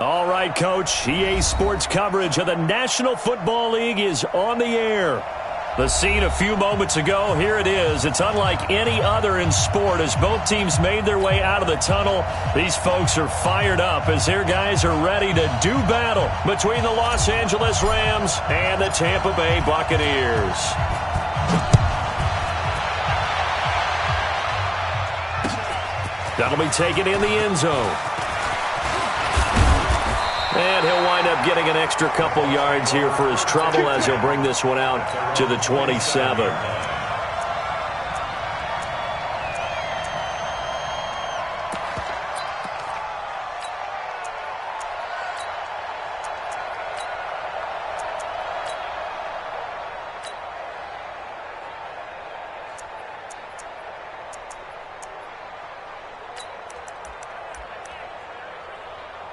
All right, Coach. EA Sports coverage of the National Football League is on the air. The scene a few moments ago, here it is. It's unlike any other in sport as both teams made their way out of the tunnel. These folks are fired up as their guys are ready to do battle between the Los Angeles Rams and the Tampa Bay Buccaneers. That'll be taken in the end zone. And he'll wind up getting an extra couple yards here for his trouble as he'll bring this one out to the 27.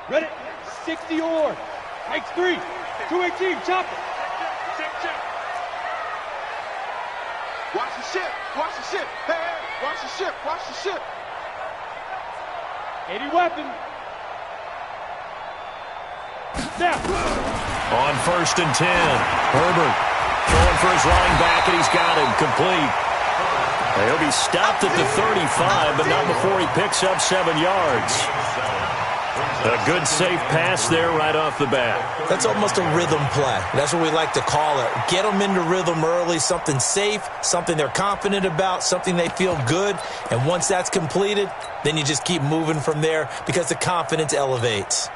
Ready? 60 or makes 3. 218, chop it. Watch the ship. Watch the ship. Hey, watch the ship. Watch the ship. 80 weapon. Now. On 1st and 10, Herbert throwing for his running back, and he's got him complete. He'll be stopped at the 35, but not before he picks up 7 yards. A good, safe pass there right off the bat. That's almost a rhythm play. That's what we like to call it. Get them into rhythm early, something safe, something they're confident about, something they feel good. And once that's completed, then you just keep moving from there because the confidence elevates.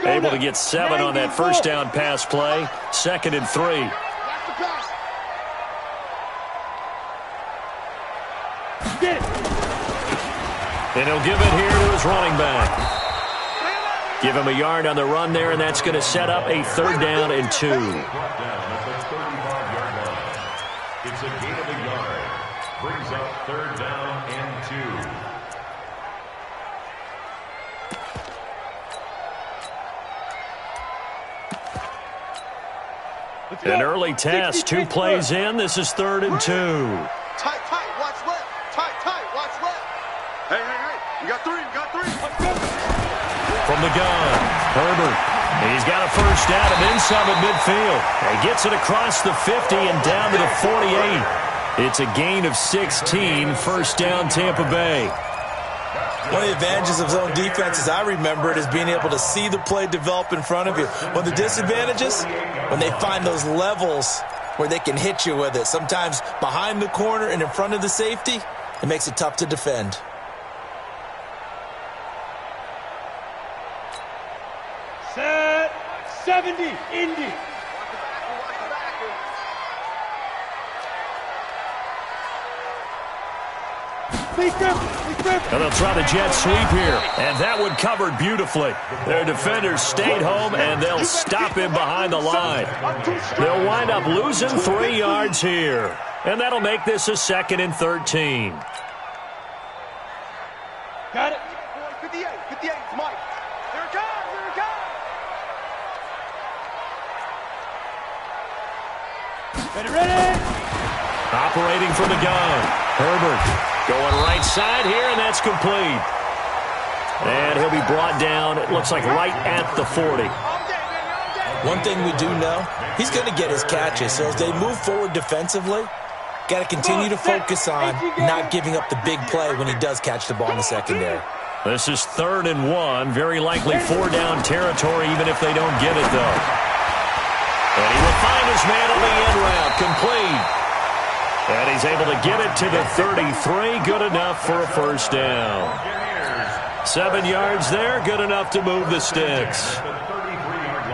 Able to get 7 on that first down pass play. 2nd and 3. And he'll give it here to his running back. Give him a yard on the run there, and that's going to set up a 3rd down and 2. It's a gain of a yard. Brings up 3rd down and 2. An early test, 2 plays in. This is 3rd and 2. Tight, watch left. Tight, watch left. Hey. You got 3, From the gun, Herbert. He's got a first down and inside of midfield. He gets it across the 50 and down to the 48. It's a gain of 16, 1st down Tampa Bay. One of the advantages of zone defense, as I remember it, is being able to see the play develop in front of you. One of the disadvantages, when they find those levels where they can hit you with it, sometimes behind the corner and in front of the safety, it makes it tough to defend. Set. 70, Indy. And they'll try the jet sweep here. And that one covered beautifully. Their defenders stayed home, and they'll stop him behind the line. They'll wind up losing 3 yards here. And that'll make this a 2nd and 13. Got it. 58, it's Mike. Here it comes. Ready. Operating from the gun, Herbert. Going right side here, and that's complete. And he'll be brought down, it looks like right at the 40. One thing we do know, he's going to get his catches. So as they move forward defensively, got to continue to focus on not giving up the big play when he does catch the ball in the secondary. This is 3rd and 1, very likely 4-down territory even if they don't get it, though. And he will find his man on the end route, complete. And he's able to get it to the 33. Good enough for a 1st down. 7 yards there. Good enough to move the sticks. The 33-yard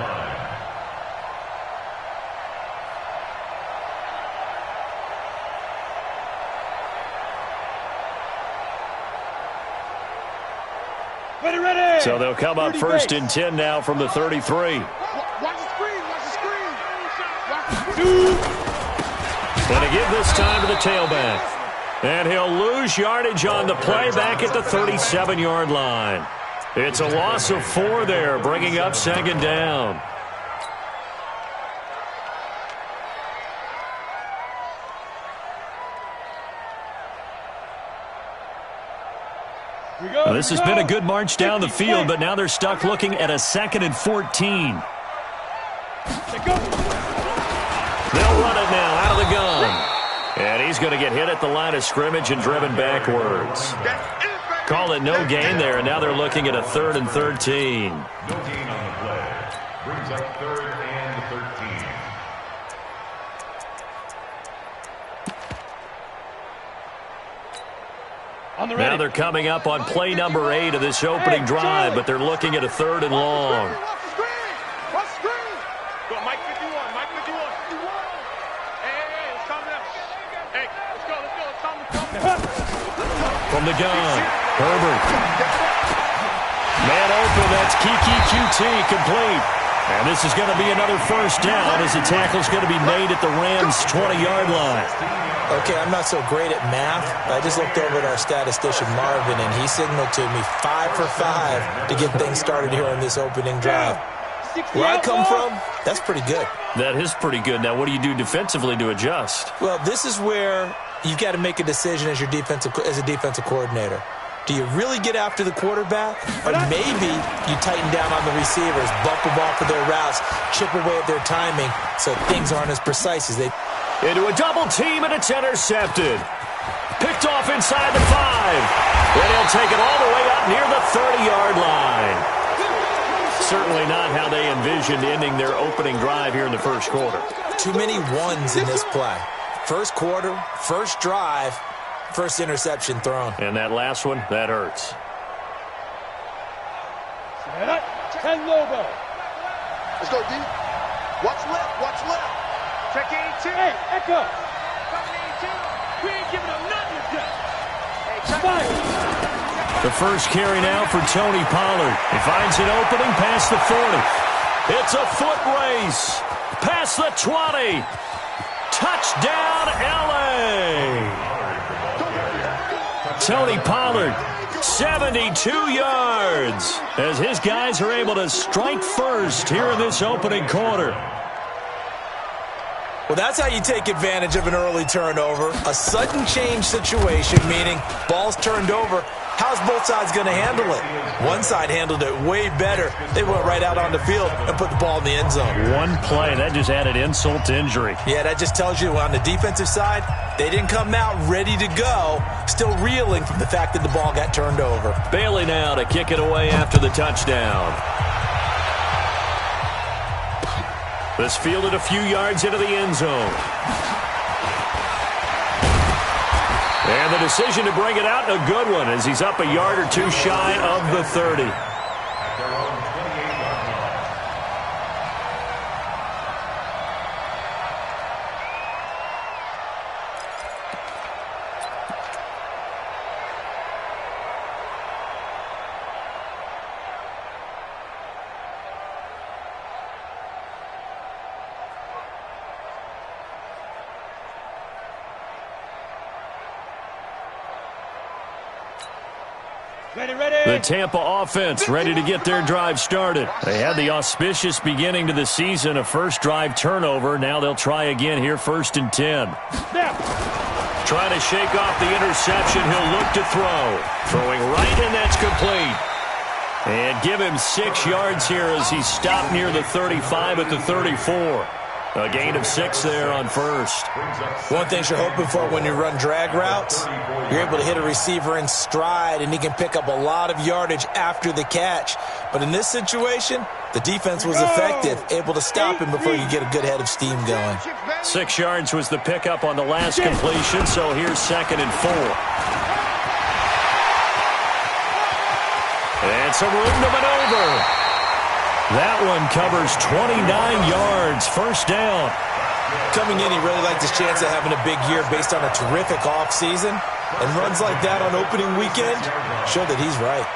line. Ready. So they'll come up 1st and 10 now from the 33. Watch the screen. And to give this time to the tailback. And he'll lose yardage on the play back at the 37-yard line. It's a loss of 4 there, bringing up 2nd down. Well, this has been a good march down the field, but now they're stuck looking at a 2nd and 14. They'll run it now out of the gun. And he's going to get hit at the line of scrimmage and driven backwards. Call it no gain there, and now they're looking at a 3rd and 13. No gain on the play. Brings up 3rd and 13. Now they're coming up on play number 8 of this opening drive, but they're looking at a 3rd and long. From the gun, Herbert. Man open, that's Kiki QT complete. And this is going to be another first down as the tackle's going to be made at the Rams' 20-yard line. Okay, I'm not so great at math, but I just looked over at our statistician, Marvin, and he signaled to me 5 for 5 to get things started here on this opening drive. Where I come from, that's pretty good. That is pretty good. Now, what do you do defensively to adjust? Well, this is where you've got to make a decision as a defensive coordinator. Do you really get after the quarterback? Or maybe you tighten down on the receivers, bump them off of their routes, chip away at their timing so things aren't as precise as they... Into a double team, and it's intercepted. Picked off inside the 5. And he'll take it all the way up near the 30-yard line. Certainly not how they envisioned ending their opening drive here in the first quarter. Too many ones in this play. First quarter, first drive, first interception thrown. And that last one, that hurts. Ten Lobo. Let's go, D. Watch left, watch left. Check 82. Hey, Echo. 82. We ain't giving up nothing today. Hey, fire. The first carry now for Tony Pollard. He finds an opening past the 40. It's a foot race. Past the 20. Touchdown, L.A. Tony Pollard, 72 yards, as his guys are able to strike first here in this opening quarter. Well, that's how you take advantage of an early turnover. A sudden change situation, meaning ball's turned over. How's both sides going to handle it? One side handled it way better. They went right out on the field and put the ball in the end zone. One play, that just added insult to injury. Yeah, that just tells you on the defensive side, they didn't come out ready to go, still reeling from the fact that the ball got turned over. Bailey now to kick it away after the touchdown. This fielded a few yards into the end zone. And the decision to bring it out, a good one, as he's up a yard or two shy of the 30. The Tampa offense ready to get their drive started. They had the auspicious beginning to the season, a first drive turnover. Now they'll try again here, 1st and 10. Trying to shake off the interception. He'll look to throw. Throwing right, and that's complete. And give him 6 yards here as he stopped near the 35 at the 34. A gain of 6 there on first. One thing you're hoping for when you run drag routes, you're able to hit a receiver in stride, and he can pick up a lot of yardage after the catch. But in this situation, the defense was effective, able to stop him before you get a good head of steam going. 6 yards was the pickup on the last completion, so here's 2nd and 4. And some room to maneuver. That one covers 29 yards, first down. Coming in, he really liked his chance of having a big year based on a terrific offseason. And runs like that on opening weekend show that he's right.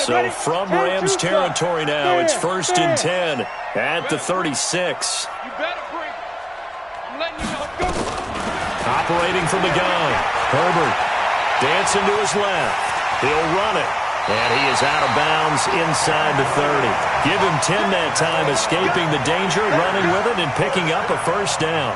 So from Rams territory now, it's 1st and 10 at the 36. You better bring it. I'm letting you know. Go. Operating from the gun, Herbert dancing to his left. He'll run it, and he is out of bounds inside the 30. Give him 10 that time, escaping the danger, running with it, and picking up a first down.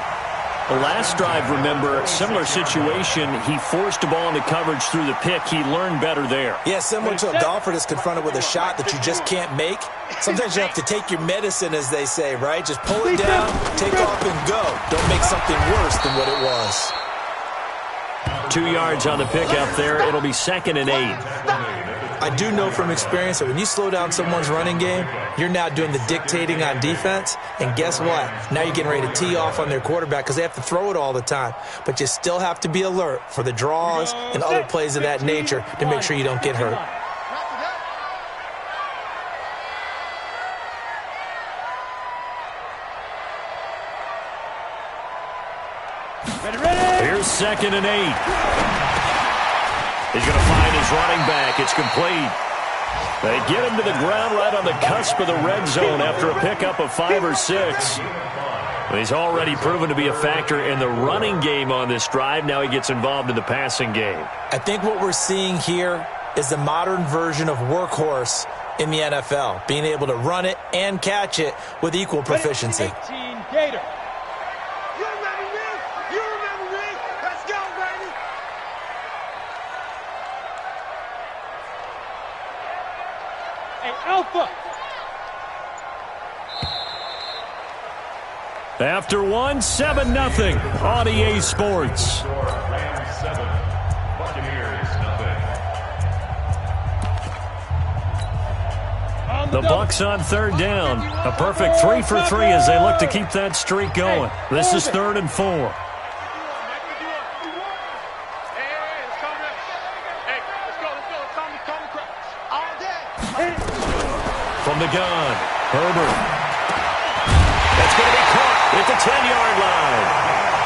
The last drive, remember, similar situation. He forced the ball into coverage through the pick. He learned better there. Yeah, similar to a golfer that's confronted with a shot that you just can't make. Sometimes you have to take your medicine, as they say, right? Just pull it down, take off, and go. Don't make something worse than what it was. 2 yards on the pickup there. It'll be 2nd and 8. I do know from experience that when you slow down someone's running game, you're now doing the dictating on defense. And guess what? Now you're getting ready to tee off on their quarterback because they have to throw it all the time. But you still have to be alert for the draws and other plays of that nature to make sure you don't get hurt. Here's 2nd and 8. He's going to find his running back. It's complete. They get him to the ground right on the cusp of the red zone after a pickup of 5 or 6. He's already proven to be a factor in the running game on this drive. Now he gets involved in the passing game. I think what we're seeing here is the modern version of workhorse in the NFL, being able to run it and catch it with equal proficiency. 18 Gator. Alpha. After 1, 7-0 on EA Sports. Rams 7, Buccaneers nothing. The Bucs on 3rd down. A perfect 3 for 3 as they look to keep that streak going. This is 3rd and 4. From the gun, Herbert. That's going to be caught at the 10-yard line.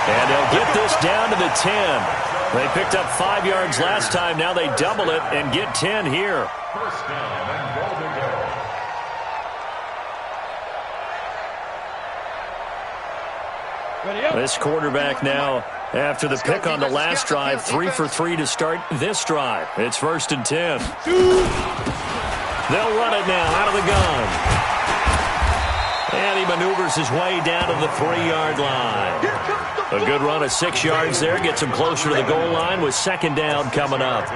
And they'll get this down to the 10. They picked up 5 yards last time. Now they double it and get 10 here. First down and goal to go. This quarterback now, after the pick on the last drive, 3 for 3 to start this drive. It's 1st and 10. They'll run it now out of the gun. And he maneuvers his way down to the 3-yard line. A good run of 6 yards there. Gets him closer to the goal line with 2nd down coming up.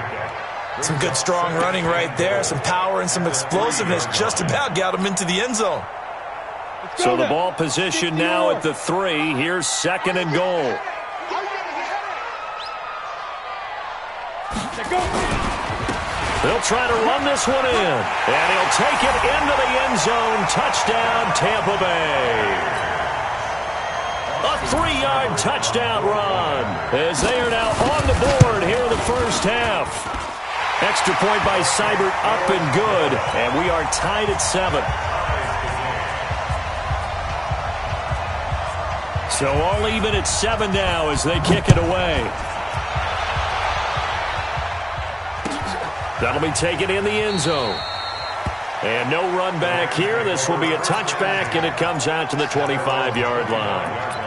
Some good strong running right there. Some power and some explosiveness just about got him into the end zone. So the ball position now at the 3. Here's 2nd and goal. They'll try to run this one in. And he'll take it into the end zone. Touchdown, Tampa Bay. A 3-yard touchdown run as they are now on the board here in the first half. Extra point by Seibert up and good. And we are tied at 7. So all even at 7 now as they kick it away. That'll be taken in the end zone. And no run back here. This will be a touchback, and it comes out to the 25-yard line.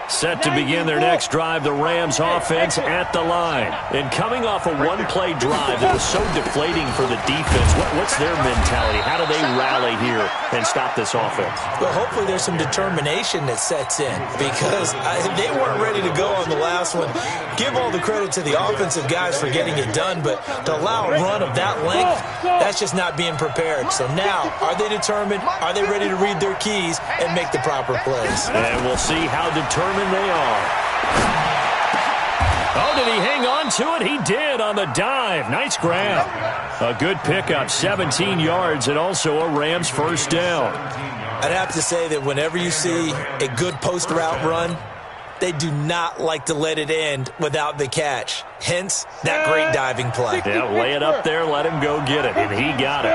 Set to begin their next drive, the Rams offense at the line. And coming off a one-play drive that was so deflating for the defense, what's their mentality? How do they rally here and stop this offense? Well, hopefully there's some determination that sets in because they weren't ready to go on the last one. Give all the credit to the offensive guys for getting it done, but to allow a run of that length, that's just not being prepared. So now, are they determined? Are they ready to read their keys and make the proper plays? And we'll see how determined they are. Oh, did he hang on to it? He did on the dive. Nice grab. A good pickup, 17 yards, and also a Rams first down. I'd have to say that whenever you see a good post route run, they do not like to let it end without the catch. Hence, that great diving play. Yeah, lay it up there, let him go get it, and he got it.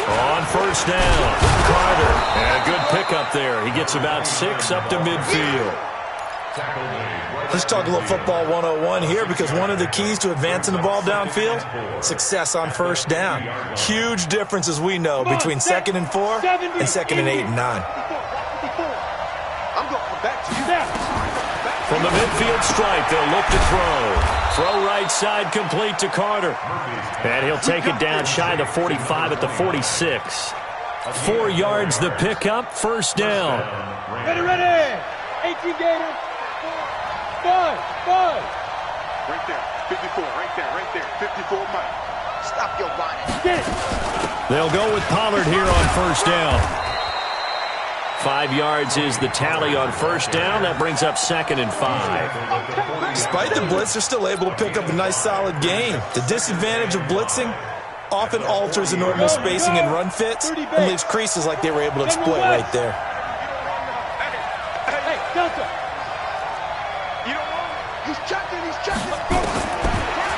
On first down, Carter. And a good pickup there. He gets about 6 up to midfield. Let's talk a little football 101 here, because one of the keys to advancing the ball downfield, success on first down. Huge difference, as we know, between 2nd and 4 and 2nd and 8 and 9. I'm going to come back to you. From the midfield stripe, they'll look to throw. Throw right side, complete to Carter. And he'll take it down shy of the 45 at the 46. 4 yards the pickup, first down. Ready, ready. 18 Gators. 5. Right there. 54. Right there. 54 Mike. Stop your whining. Get it. They'll go with Pollard here on first down. 5 yards is the tally on first down. That brings up 2nd and 5. Despite the blitz, they're still able to pick up a nice, solid gain. The disadvantage of blitzing often alters the normal spacing and run fits and leaves creases like they were able to exploit right there. Hey, Delta. He's checking.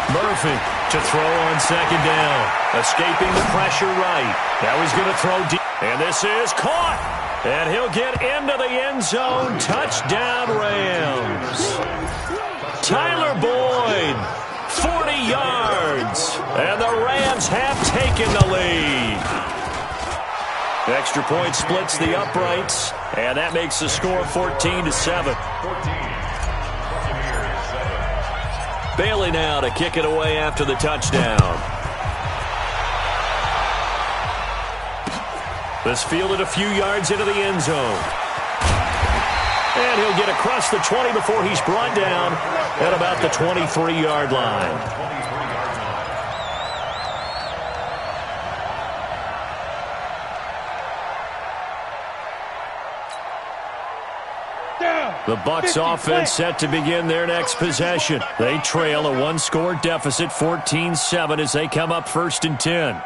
Murphy to throw on 2nd down. Escaping the pressure right. Now he's going to throw deep. And this is caught. And he'll get into the end zone. Touchdown, Rams. Tyler Boyd, 40 yards. And the Rams have taken the lead. The extra point splits the uprights. And that makes the score 14-7. Bailey now to kick it away after the touchdown. This fielded a few yards into the end zone. And he'll get across the 20 before he's brought down at about the 23-yard line. The Bucs offense set to begin their next possession. They trail a 1-score deficit, 14-7, as they come up 1st and 10.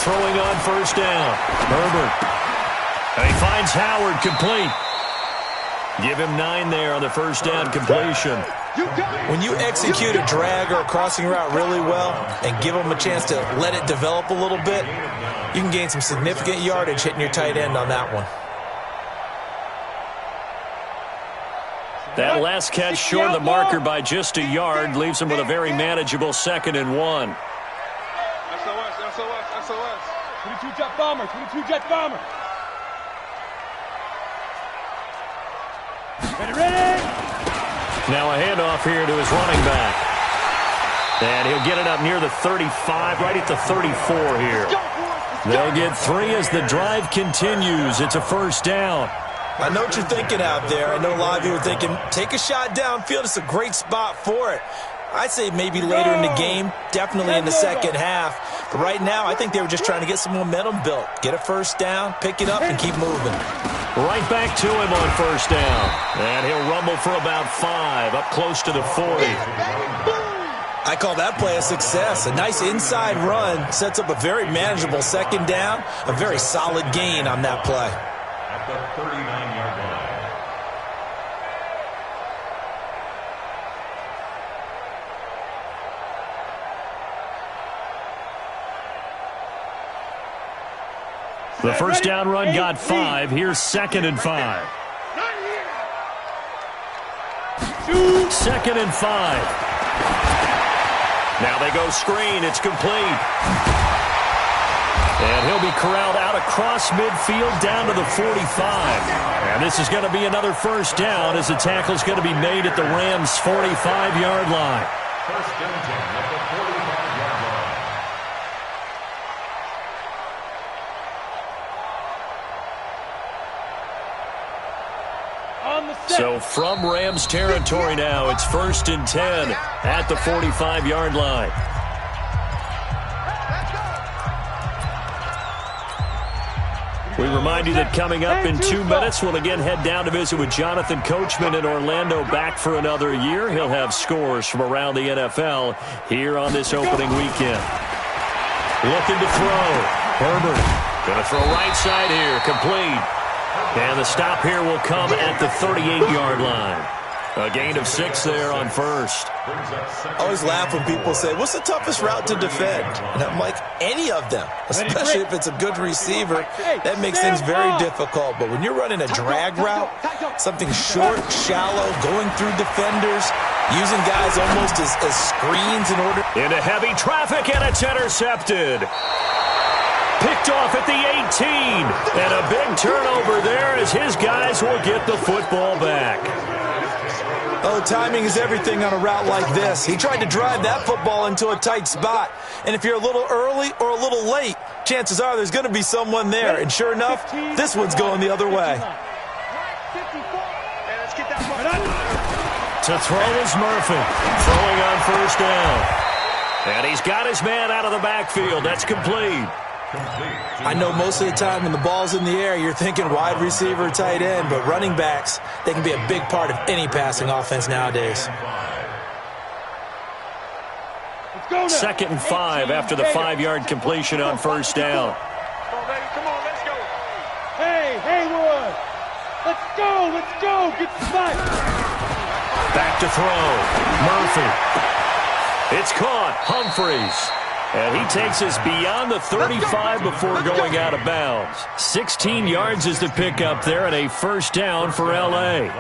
Throwing on first down. Herbert. And he finds Howard complete. Give him 9 there on the first down completion. When you execute a drag or a crossing route really well and give them a chance to let it develop a little bit, you can gain some significant yardage hitting your tight end on that one. That last catch short of the marker by just a yard leaves him with a very manageable 2nd and 1. SOS. 22 jet bomber. Ready. Now a handoff here to his running back. And he'll get it up near the 35, right at the 34 here. They'll get 3 as the drive continues. It's a first down. I know what you're thinking out there. I know a lot of you are thinking, take a shot downfield. It's a great spot for it. I'd say maybe later in the game, definitely in the second half. But right now, I think they were just trying to get some momentum built. Get a first down, pick it up, and keep moving. Right back to him on first down. And he'll rumble for about 5, up close to the 40. I call that play a success. A nice inside run sets up a very manageable 2nd down. A very solid gain on that play. At the 39-yard line. The first down run got 5. Here's 2nd and 5. 2nd and 5. Now they go screen. It's complete. And he'll be corralled out across midfield down to the 45. And this is going to be another first down as the tackle's going to be made at the Rams' 45-yard line. First and 10 at the 45-yard line. So from Rams territory now, it's 1st and 10 at the 45-yard line. We remind you that coming up in 2 minutes, we'll again head down to visit with Jonathan Coachman in Orlando, back for another year. He'll have scores from around the NFL here on this opening weekend. Looking to throw. Herbert going to throw right side here, complete. And the stop here will come at the 38-yard line. A gain of 6 there on first. I always laugh when people say, what's the toughest route to defend? And I'm like, any of them, especially if it's a good receiver. That makes things very difficult. But when you're running a drag route, something short, shallow, going through defenders, using guys almost as screens in order. Into heavy traffic, and it's intercepted. Picked off at the 18. And a big turnover there as his guys will get the football back. Oh, timing is everything on a route like this. He tried to drive that football into a tight spot. And if you're a little early or a little late, chances are there's going to be someone there. And sure enough, this one's going the other way. To throw is Murphy. Throwing on first down. And he's got his man out of the backfield. That's complete. I know most of the time when the ball's in the air, you're thinking wide receiver, tight end, but running backs, they can be a big part of any passing offense nowadays. 2nd and 5 after the 5-yard completion on first down. Come on, let's go. Hey, Haywood. Let's go. Get the spot. Back to throw. Murphy. It's caught. Humphreys. And he takes us beyond the 35 before going out of bounds. 16 yards is the pickup there and a first down for L.A.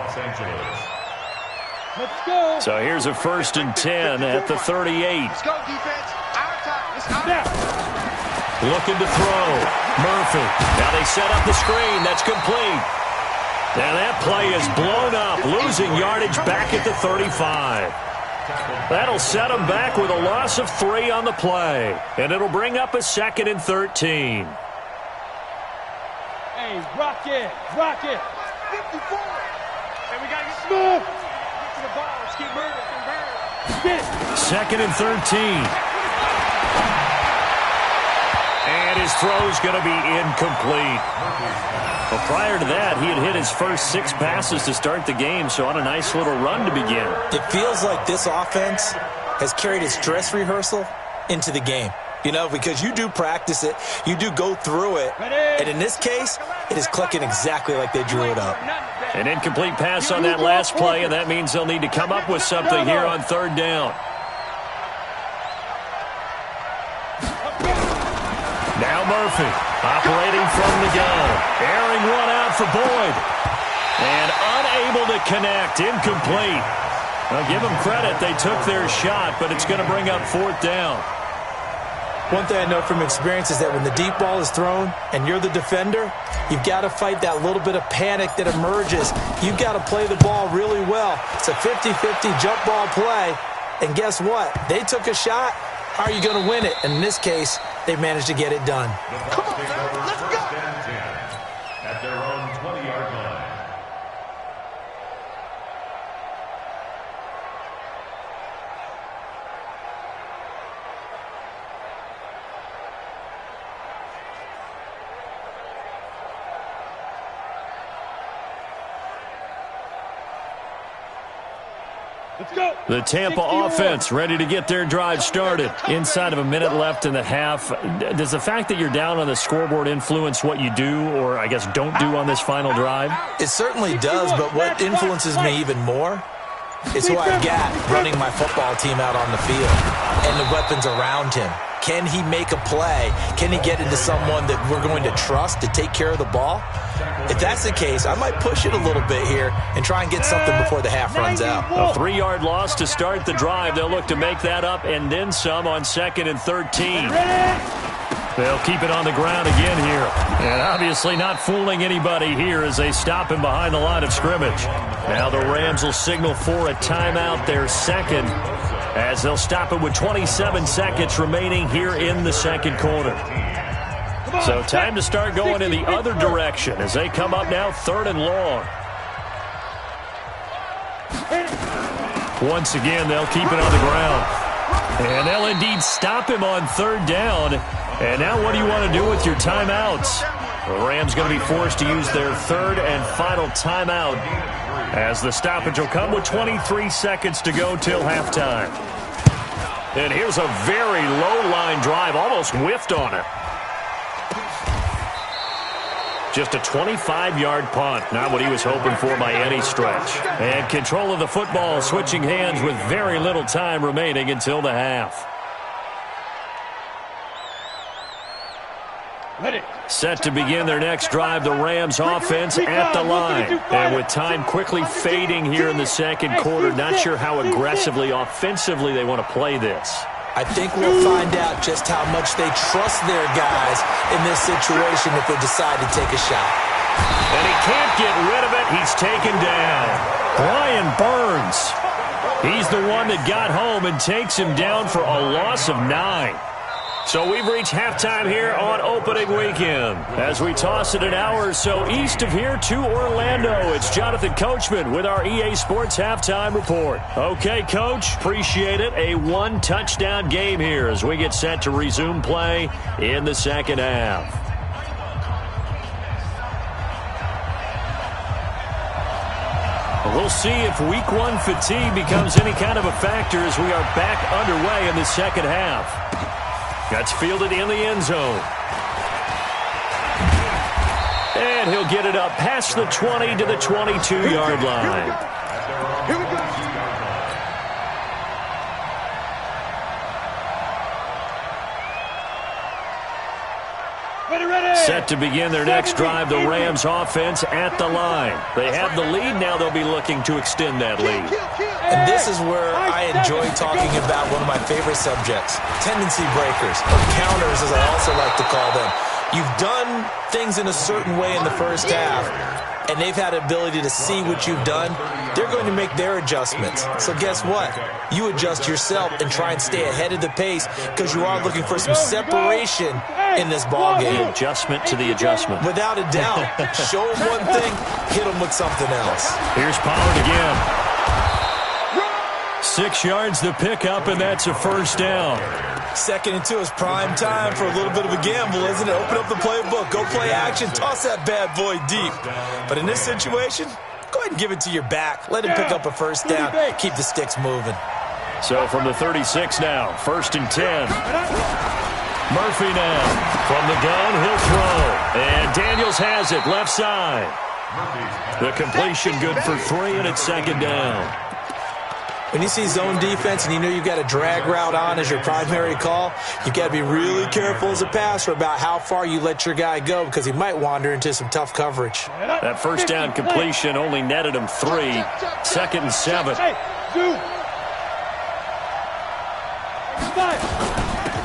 Let's go. So here's a 1st and 10 at the 38. Let's go, defense. Our time. It's our time. Looking to throw. Murphy. Now they set up the screen. That's complete. Now that play is blown up, losing yardage back at the 35. That'll set them back with a loss of 3 on the play. And it'll bring up a 2nd and 13. Hey, rock it. 54. And we got to get smooth. Get to the ball. Let's keep moving. 2nd and 13. And his throw's going to be incomplete. Well, prior to that, he had hit his first 6 passes to start the game, so on a nice little run to begin. It feels like this offense has carried its dress rehearsal into the game. You know, because you do practice it, you do go through it, and in this case, it is clicking exactly like they drew it up. An incomplete pass on that last play, and that means they'll need to come up with something here on 3rd down. Now Murphy, operating from the gun. Airing one out for Boyd. And unable to connect, incomplete. Well, give them credit, they took their shot, but it's going to bring up 4th down. One thing I know from experience is that when the deep ball is thrown and you're the defender, you've got to fight that little bit of panic that emerges. You've got to play the ball really well. It's a 50-50 jump ball play, and guess what? They took a shot. How are you going to win it? And in this case, they managed to get it done. Come on, man. Let's go. At their own 20-yard line. Let's go. The Tampa offense ready to get their drive started. Inside of a minute left in the half. Does the fact that you're down on the scoreboard influence what you do or, I guess, don't do on this final drive? It certainly does, but what influences me even more is who I've got running my football team out on the field and the weapons around him. Can he make a play? Can he get into someone that we're going to trust to take care of the ball? If that's the case, I might push it a little bit here and try and get something before the half runs out. A 3-yard loss to start the drive. They'll look to make that up and then some on 2nd and 13. They'll keep it on the ground again here. And obviously not fooling anybody here as they stop him behind the line of scrimmage. Now the Rams will signal for a timeout, their 2nd, as they'll stop it with 27 seconds remaining here in the 2nd quarter. So time to start going in the other direction as they come up now 3rd and long. Once again, they'll keep it on the ground. And they'll indeed stop him on 3rd down. And now what do you want to do with your timeouts? The Rams going to be forced to use their 3rd and final timeout as the stoppage will come with 23 seconds to go till halftime. And here's a very low line drive, almost whiffed on it. Just a 25-yard punt. Not what he was hoping for by any stretch. And control of the football switching hands with very little time remaining until the half. Set to begin their next drive, the Rams offense at the line. And with time quickly fading here in the second quarter, not sure how aggressively, offensively they want to play this. I think we'll find out just how much they trust their guys in this situation if they decide to take a shot. And he can't get rid of it. He's taken down. Brian Burns. He's the one that got home and takes him down for a loss of 9. So we've reached halftime here on opening weekend. As we toss it an hour or so east of here to Orlando, it's Jonathan Coachman with our EA Sports Halftime Report. Okay, Coach, appreciate it. A one-touchdown game here as we get set to resume play in the second half. We'll see if Week 1 fatigue becomes any kind of a factor as we are back underway in the second half. That's fielded in the end zone. And he'll get it up past the 20 to the 22-yard line. Here we go. Set to begin their next drive, the Rams offense at the line. They have the lead. Now they'll be looking to extend that lead. And this is where I enjoy talking about one of my favorite subjects, tendency breakers, or counters as I also like to call them. You've done things in a certain way in the first half, and they've had the ability to see what you've done. They're going to make their adjustments. So guess what? You adjust yourself and try and stay ahead of the pace because you are looking for some separation in this ball game. The adjustment to the adjustment. Without a doubt. Show them one thing, hit them with something else. Here's Pollard again. 6 yards the pickup, and that's a first down. 2nd and 2 is prime time for a little bit of a gamble, isn't it? Open up the playbook, go play action, toss that bad boy deep. But in this situation, go ahead and give it to your back. Let him pick up a first down, keep the sticks moving. So from the 36 now, 1st and 10. Murphy now. From the gun, he'll throw. And Daniels has it, left side. The completion good for 3, and it's 2nd down. When you see zone defense and you know you've got a drag route on as your primary call, you've got to be really careful as a passer about how far you let your guy go because he might wander into some tough coverage. That first down completion only netted him 3. 2nd and 7.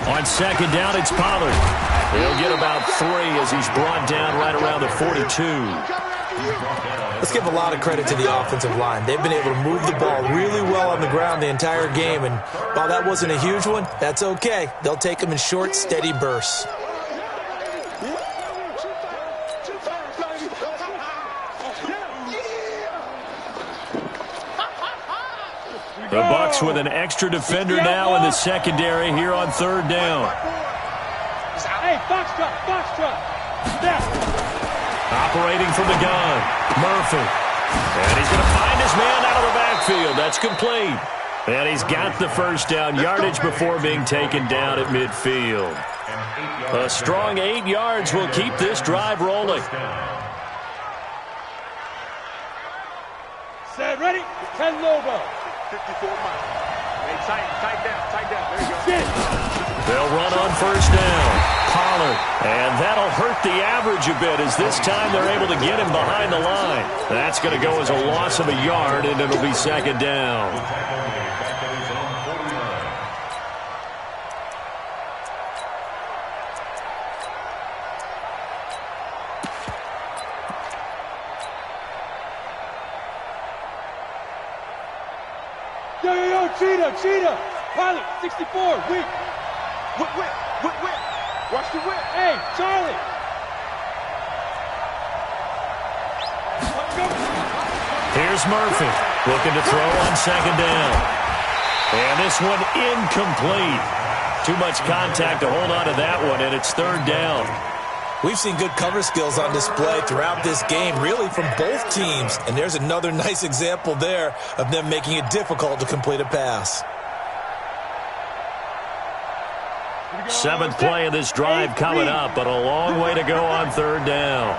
On 2nd down, it's Pollard. He'll get about 3 as he's brought down right around the 42. Let's give a lot of credit to the offensive line. They've been able to move the ball really well on the ground the entire game, and while that wasn't a huge one, that's okay. They'll take them in short, steady bursts. The Bucs with an extra defender now in the secondary here on 3rd down. Hey, box truck. Operating from the gun, Murphy. And he's going to find his man out of the backfield. That's complete. And he's got the first down, yardage before being taken down at midfield. A strong 8 yards will keep this drive rolling. Set, ready? 10 Lobo. 54 miles. Hey, tight down. There you go. They'll run on 1st down. Pollard. And that'll hurt the average a bit as this time they're able to get him behind the line. That's going to go as a loss of a yard, and it'll be 2nd down. Yo, Cheetah. Pilot, 64, weak. Whip. Watch the whip. Hey, Charlie. Here's Murphy looking to throw on 2nd down. And this one incomplete. Too much contact to hold on to that one, and it's 3rd down. We've seen good cover skills on display throughout this game, really from both teams. And there's another nice example there of them making it difficult to complete a pass. 7th play of this drive coming up, but a long way to go on 3rd down.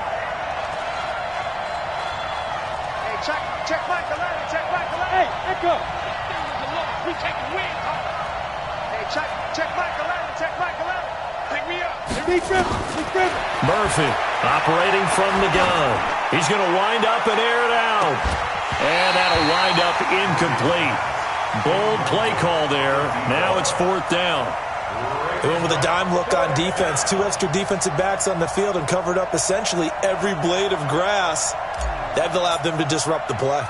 Check Michael Allen. Check Michael Allen. Hey, echo. We taking wins. Hey, check Michael Allen. Check Michael Allen. Pick me up. Big dribble. Murphy operating from the gun. He's going to wind up and air it out. And that'll wind up incomplete. Bold play call there. Now it's 4th down. They went with a dime look on defense. 2 extra defensive backs on the field and covered up essentially every blade of grass. That allowed them to disrupt the play.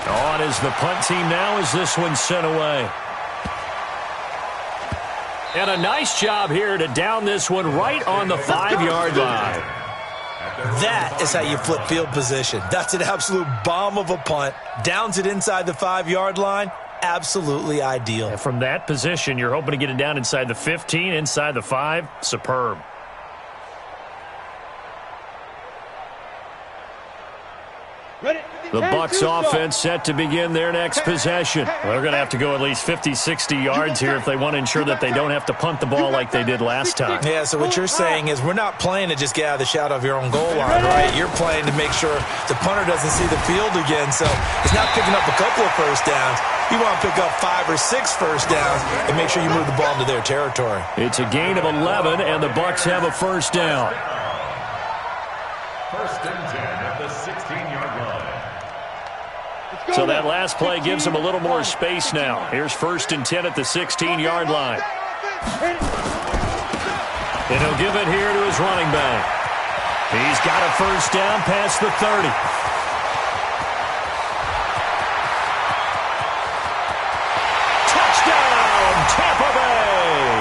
On is the punt team now as this one's sent away. And a nice job here to down this one right on the 5-yard line. That is how you flip field position. That's an absolute bomb of a punt. Downs it inside the 5-yard line. Absolutely ideal. And from that position, you're hoping to get it down inside the 15, inside the 5. Superb. The Bucs offense set to begin their next possession. They're going to have to go at least 50, 60 yards here if they want to ensure that they don't have to punt the ball like they did last time. Yeah, so what you're saying is we're not playing to just get out of the shadow of your own goal line, right? You're playing to make sure the punter doesn't see the field again. So it's not picking up a couple of first downs. You want to pick up 5 or 6 first downs and make sure you move the ball into their territory. It's a gain of 11, and the Bucs have a first down. 1st and 10 at the 16-yard line. So that last play gives him a little more space now. Here's 1st and 10 at the 16-yard line. And he'll give it here to his running back. He's got a first down past the 30. Touchdown, Tampa Bay!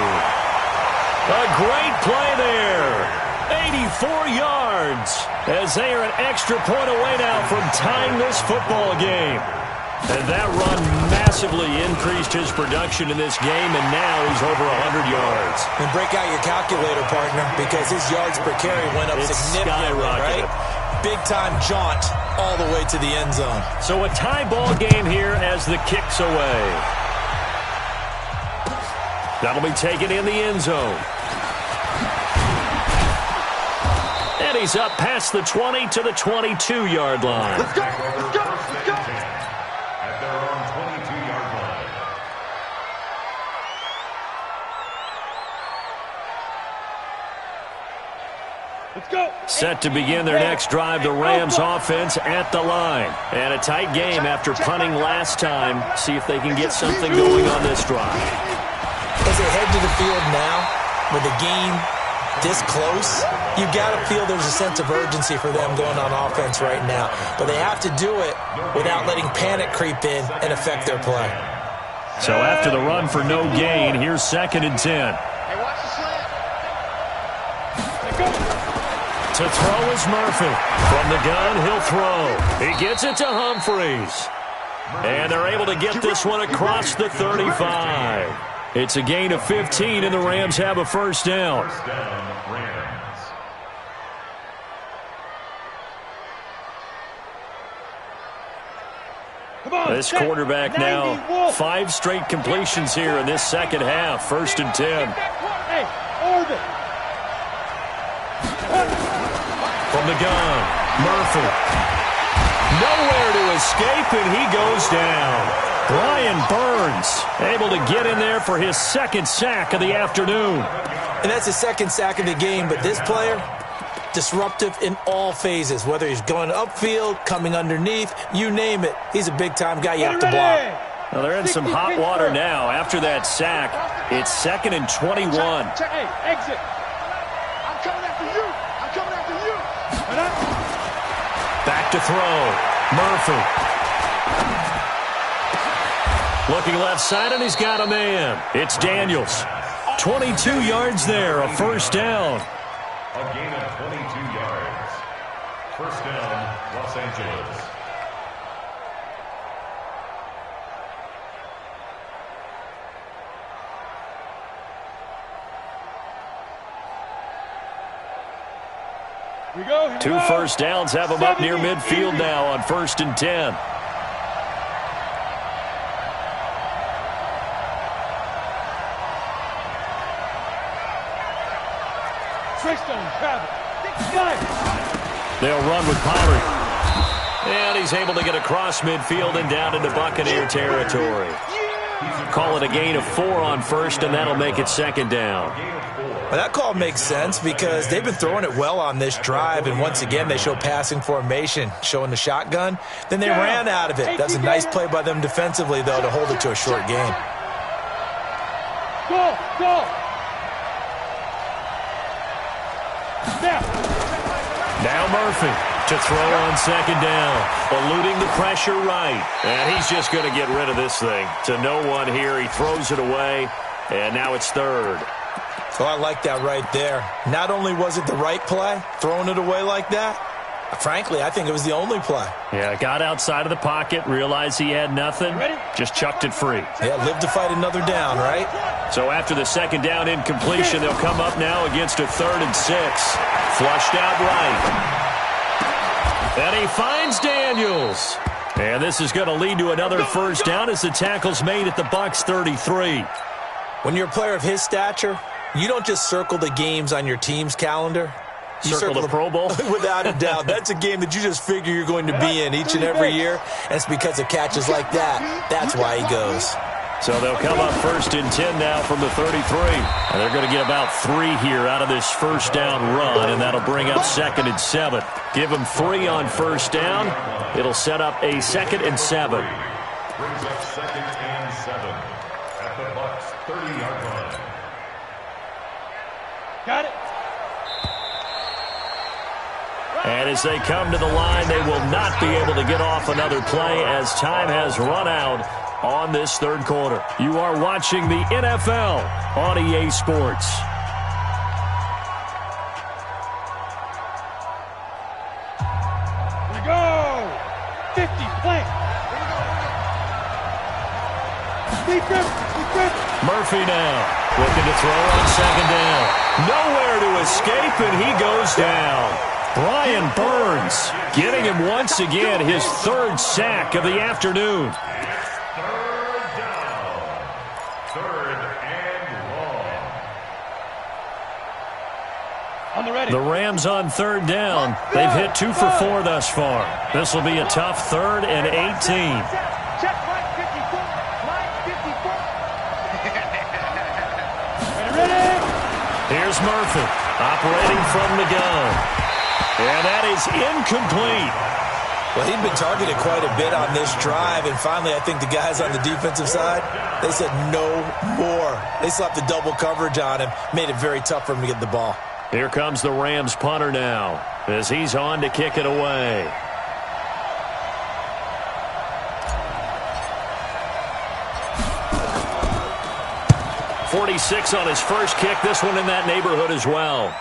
A great play there. 84 yards as they are an extra point away now from tying this football game. And that run massively increased his production in this game, and now he's over 100 yards. And break out your calculator, partner, because his yards per carry went up significantly, right? Big-time jaunt all the way to the end zone. So a tie ball game here as the kick's away. That'll be taken in the end zone. And he's up past the 20 to the 22-yard line. Let's go. At their own 22-yard line. Let's go. Set to begin their next drive, the Rams offense at the line. And a tight game after punting last time. See if they can get something going on this drive. As they head to the field now, with the game this close, you got to feel there's a sense of urgency for them going on offense right now. But they have to do it without letting panic creep in and affect their play. So after the run for no gain, here's 2nd and 10. Hey, watch the slant. To throw is Murphy. From the gun, he'll throw. He gets it to Humphreys. And they're able to get this one across the 35. It's a gain of 15, and the Rams have a first down. First down, Rams. This quarterback now, 5 straight completions here in this second half. 1st and 10. Hey, orbit. From the gun, Murphy. Nowhere to escape, and he goes down. Brian Burns able to get in there for his 2nd sack of the afternoon. And that's his 2nd sack of the game, but this player, disruptive in all phases, whether he's going upfield, coming underneath, you name it. He's a big-time guy you have to block. Well, they're in some hot water now after that sack. It's 2nd and 21. Hey, exit. I'm coming after you. Back to throw. Murphy. Looking left side, and he's got a man. It's Daniels. 22 yards there, a first down. A gain of 22 yards. First down, Los Angeles. Here we go. 2 first downs have him up near midfield now on 1st and 10. They'll run with Pollard. And he's able to get across midfield and down into Buccaneer territory. Call it a gain of 4 on first, and that'll make it second down. Well, that call makes sense because they've been throwing it well on this drive, and once again they show passing formation, showing the shotgun. Then they ran out of it. That's a nice play by them defensively, though, to hold it to a short gain. Go! Now Murphy to throw on second down, eluding the pressure right. And he's just going to get rid of this thing to no one here. He throws it away, and now it's third. So I like that right there. Not only was it the right play, throwing it away like that, frankly, I think it was the only play. Yeah, got outside of the pocket, realized he had nothing, just chucked it free. Yeah, live to fight another down, right? So after the second down incompletion, they'll come up now against a 3rd and 6. Flushed out right. And he finds Daniels. And this is going to lead to another first down as the tackle's made at the Bucs 33. When you're a player of his stature, you don't just circle the games on your team's calendar. You circle the Pro Bowl? Without a doubt. That's a game that you just figure you're going to be in each and every year. And it's because of catches like that. That's why he goes. So they'll come up 1st and 10 now from the 33. And they're going to get about 3 here out of this first down run, and that'll bring up 2nd and 7. Give them 3 on first down. It'll set up a 2nd and 7. Brings up 2nd and 7 at the Bucs 30-yard line. Got it. And as they come to the line, they will not be able to get off another play as time has run out on this 3rd quarter. You are watching the NFL on EA Sports. We go. 50, plant. Murphy now looking to throw on second down. Nowhere to escape, and he goes down. Brian Burns getting him once again his 3rd sack of the afternoon. 3rd down. 3rd and long. On the ready. The Rams on 3rd down. They've hit 2 for 4 thus far. This will be a tough 3rd and 18. Check line 54. Line 54. Ready? Here's Murphy operating from the gun. And that is incomplete. Well, he'd been targeted quite a bit on this drive, and finally I think the guys on the defensive side, they said no more. They slapped the double coverage on him, made it very tough for him to get the ball. Here comes the Rams punter now as he's on to kick it away. .46 on his first kick. This one in that neighborhood as well.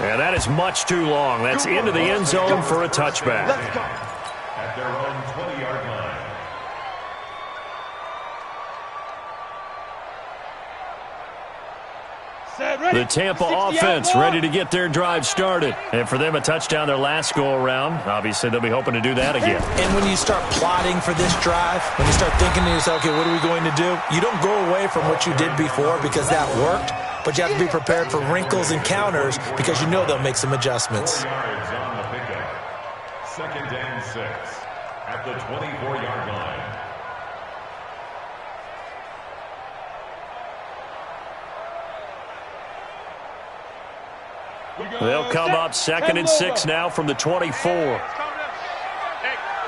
And that is much too long. That's into the end zone for a touchback. At their own 20-yard line. The Tampa offense ready to get their drive started. And for them, a touchdown their last go-around. Obviously, they'll be hoping to do that again. And when you start plotting for this drive, when you start thinking to yourself, okay, what are we going to do? You don't go away from what you did before because that worked, but you have to be prepared for wrinkles and counters because you know they'll make some adjustments. 4 yards on the pickup. 2nd and 6 at the 24-yard line. They'll come up 2nd and 6 now from the 24. Hey, let's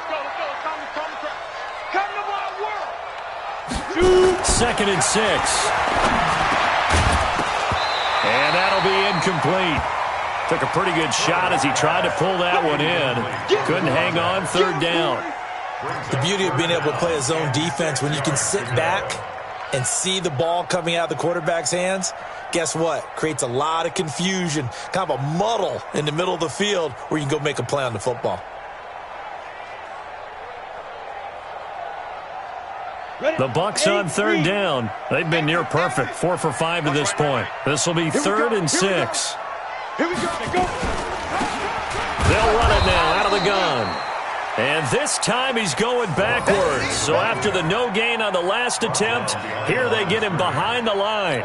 go. Come to my world. 2nd and 6. And that'll be incomplete. Took a pretty good shot as he tried to pull that one in. Couldn't hang on 3rd down. The beauty of being able to play a zone defense when you can sit back and see the ball coming out of the quarterback's hands, guess what? Creates a lot of confusion, kind of a muddle in the middle of the field where you can go make a play on the football. The Bucs on 3rd down. They've been near perfect, 4 for 5 to this point. This will be 3rd and 6. Here we go. They'll run it now out of the gun. And this time he's going backwards. So after the no gain on the last attempt, here they get him behind the line.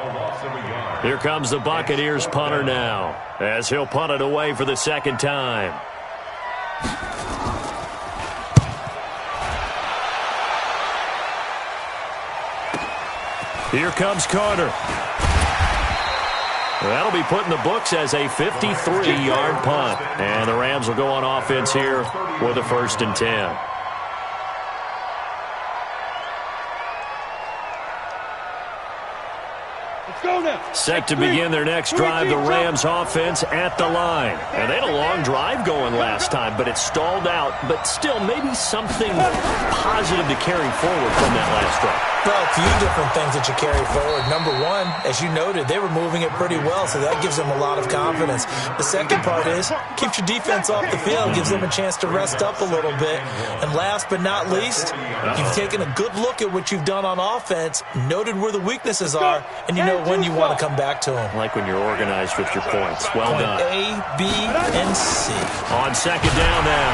Here comes the Buccaneers punter now as he'll punt it away for the 2nd time. Here comes Carter. That'll be put in the books as a 53-yard punt. And the Rams will go on offense here with a 1st and 10. Set to begin their next drive, the Rams offense at the line. And they had a long drive going last time, but it stalled out. But still, maybe something positive to carry forward from that last drive. Well, a few different things that you carry forward. Number one, as you noted, they were moving it pretty well, so that gives them a lot of confidence. The second part is, keeps your defense off the field, gives them a chance to rest up a little bit. And last but not least, you've taken a good look at what you've done on offense, noted where the weaknesses are, and you know when you want to come back to them. Like when you're organized with your points. Well done. A, B, and C. On 2nd down now,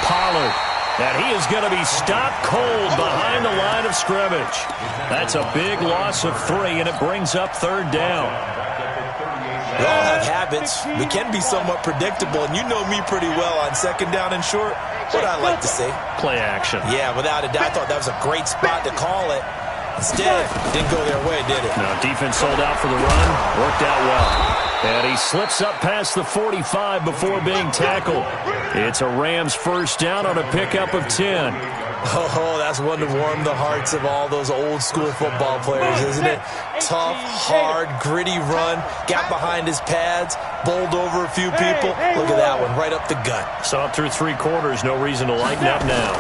Pollard. And he is going to be stopped cold behind the line of scrimmage. That's a big loss of 3, and it brings up 3rd down. We all have habits. We can be somewhat predictable, and you know me pretty well on 2nd down and short. What I like to say. Play action. Yeah, without a doubt. I thought that was a great spot to call it. Instead, didn't go their way, did it? No, defense sold out for the run. Worked out well. And he slips up past the 45 before being tackled. It's a Rams 1st down on a pickup of 10. Oh, that's one to warm the hearts of all those old-school football players, isn't it? Tough, hard, gritty run. Got behind his pads, bowled over a few people. Look at that one, right up the gut. Saw it through 3 quarters. No reason to lighten up now.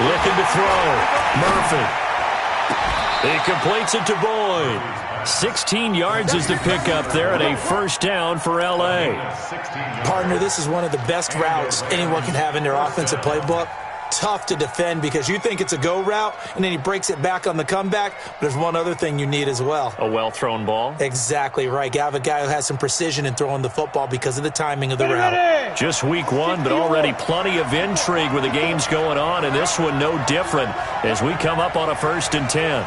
Looking to throw. Murphy. He completes it to Boyd. 16 yards is the pickup there, and a 1st down for L.A. Partner, this is one of the best routes anyone can have in their offensive playbook. Tough to defend because you think it's a go route, and then he breaks it back on the comeback. But there's one other thing you need as well. A well-thrown ball? Exactly right. You have a guy who has some precision in throwing the football because of the timing of the route. Just week 1, but already plenty of intrigue with the games going on, and this one no different as we come up on a 1st and 10.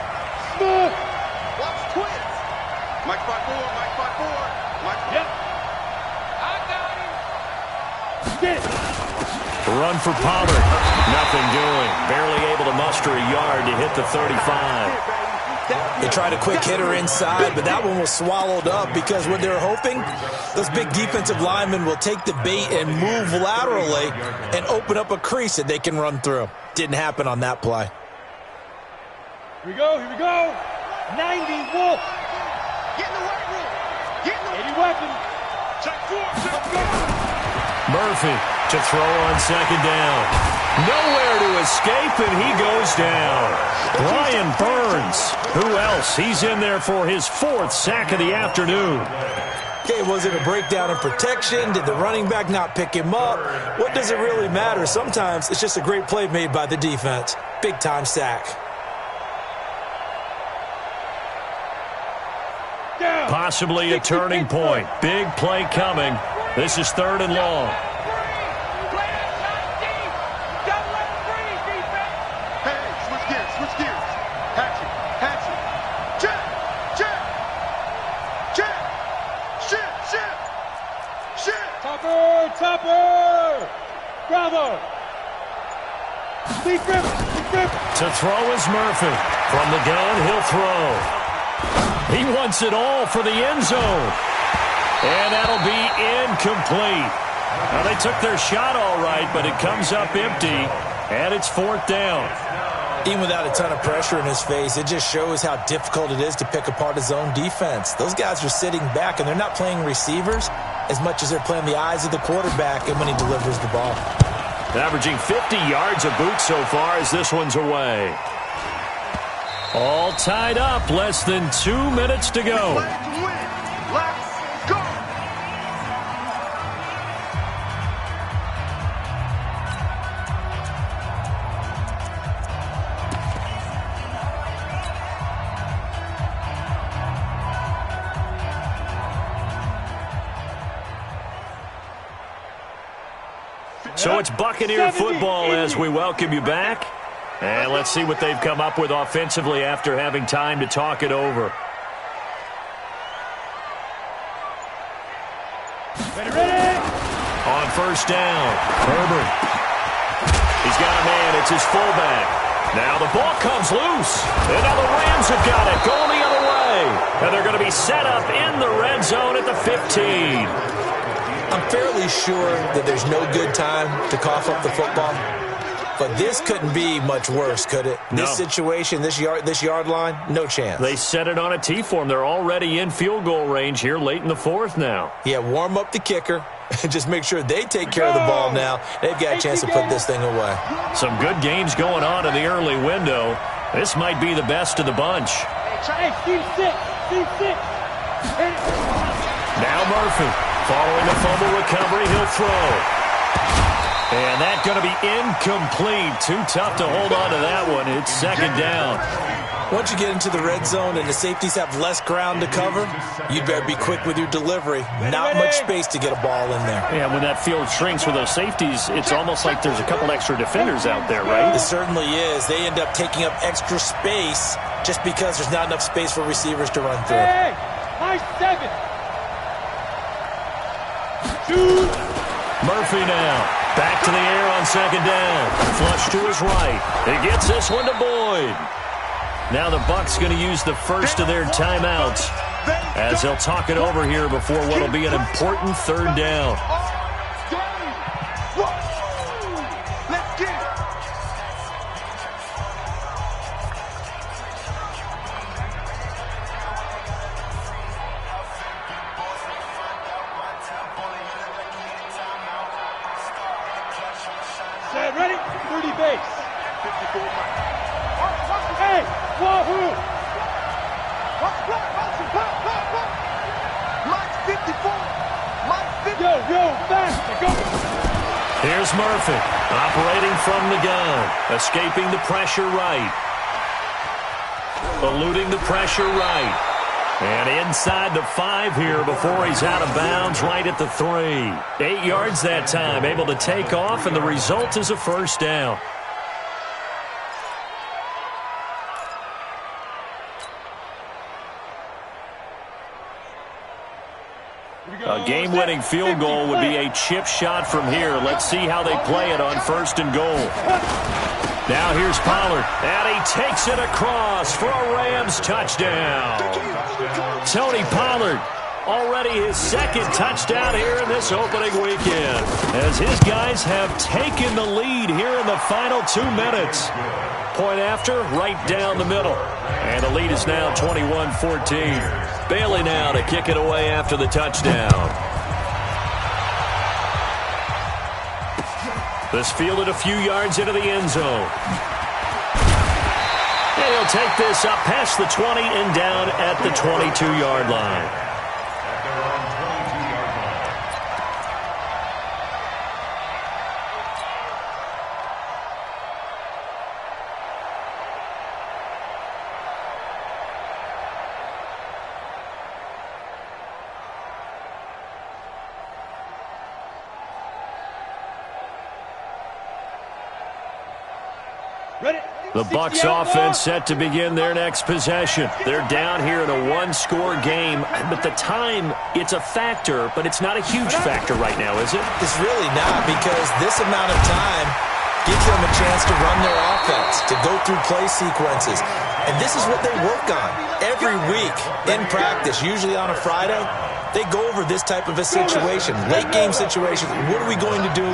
Watch twins. Mike 5-4, Mike 5-4. Mike 5-4. Yep. I got him. Get. Run for Pollard. Nothing doing. Barely able to muster a yard to hit the 35. They tried a quick hitter inside, but that one was swallowed up because what they're hoping, those big defensive linemen will take the bait and move laterally and open up a crease that they can run through. Didn't happen on that play. Here we go, here we go. 90 Wolf. Get in the weight room. Get in the 80 weapon. check 4, check 4. Murphy to throw on 2nd down. Nowhere to escape, and he goes down. Brian Burns. Who else? He's in there for his 4th sack of the afternoon. Okay, was it a breakdown in protection? Did the running back not pick him up? What does it really matter? Sometimes it's just a great play made by the defense. Big-time sack. Possibly a turning point. Big play coming. This is 3rd and long. Hey, switch gears, switch gears. Hatchet, hatchet. Check, check. Check. Shit. Topper. Bravo. Deep grip. To throw is Murphy. From the gun, he'll throw. He wants it all for the end zone. And that'll be incomplete. Now, they took their shot all right, but it comes up empty, and it's 4th down. Even without a ton of pressure in his face, it just shows how difficult it is to pick apart his own defense. Those guys are sitting back, and they're not playing receivers as much as they're playing the eyes of the quarterback and when he delivers the ball. Averaging 50 yards a boot so far as this one's away. All tied up, less than 2 minutes to go. Let's go. So it's Buccaneer football as we welcome you back. And let's see what they've come up with offensively after having time to talk it over. Ready. On 1st down, Herbert. He's got a man. It's his fullback. Now the ball comes loose. And now the Rams have got it, going the other way. And they're going to be set up in the red zone at the 15. I'm fairly sure that there's no good time to cough up the football. But this couldn't be much worse, could it? No. This situation, this yard line, no chance. They set it on a T-form. They're already in field goal range here late in the fourth now. Yeah, warm up the kicker. Just make sure they take care of the ball now. They've got a chance to put this thing away. Some good games going on in the early window. This might be the best of the bunch. Hey, C6. Now Murphy. Following the fumble recovery, he'll throw. And that's going to be incomplete. Too tough to hold on to that one. It's second down. Once you get into the red zone and the safeties have less ground to cover, you better be quick with your delivery. Not much space to get a ball in there. Yeah, when that field shrinks with those safeties, it's almost like there's a couple extra defenders out there, right? It certainly is. They end up taking up extra space just because there's not enough space for receivers to run through. Hey, nice 7. 2. Murphy now. Back to the air on second down. Flush to his right. He gets this one to Boyd. Now the Bucs going to use the first of their timeouts as they'll talk it over here before what will be an important third down. Let's get it. Ready? 30 base. 54 Mike. Hey, wahoo! Mike's 54. Mike's 54. Yo, faster, go! Here's Murphy, operating from the gun, escaping the pressure right, eluding the pressure right, and inside the 5 here before he's out of bounds right at the 3. 8 yards that time, able to take off, and the result is a first down. A game-winning field goal would be a chip shot from here. Let's see how they play it on first and goal. Now here's Pollard, and he takes it across for a Rams touchdown. Tony Pollard, already his second touchdown here in this opening weekend, as his guys have taken the lead here in the final 2 minutes. Point after, right down the middle. And the lead is now 21-14. Bailey now to kick it away after the touchdown. This fielded a few yards into the end zone. And he'll take this up past the 20 and down at the 22-yard line. The Bucs offense set to begin their next possession. They're down here in a 1-score game, but the time, it's a factor, but it's not a huge factor right now, is it? It's really not, because this amount of time gives them a chance to run their offense, to go through play sequences. And this is what they work on every week in practice, usually on a Friday. They go over this type of a situation, late game situation. What are we going to do